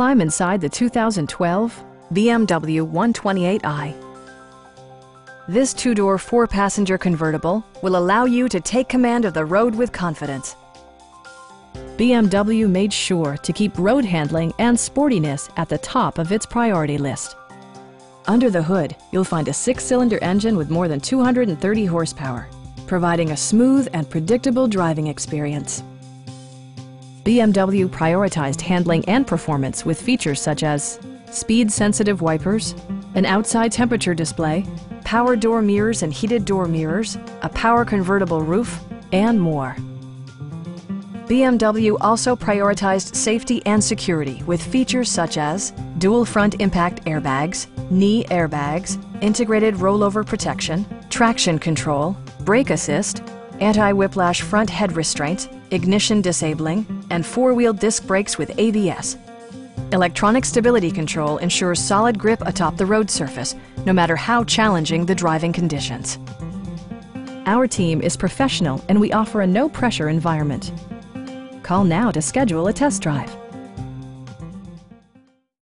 climb inside the 2012 BMW 128i. This two-door, four-passenger convertible will allow you to take command of the road with confidence. BMW made sure to keep road handling and sportiness at the top of its priority list. Under the hood, you'll find a six-cylinder engine with more than 230 horsepower, providing a smooth and predictable driving experience. BMW prioritized handling and performance with features such as speed-sensitive wipers, an outside temperature display, power door mirrors and heated door mirrors, a power convertible roof, and more. BMW also prioritized safety and security with features such as dual front impact airbags, knee airbags, integrated rollover protection, traction control, brake assist, anti-whiplash front head restraints, ignition disabling, and four-wheel disc brakes with ABS. Electronic stability control ensures solid grip atop the road surface, no matter how challenging the driving conditions. Our team is professional and we offer a no-pressure environment. Call now to schedule a test drive.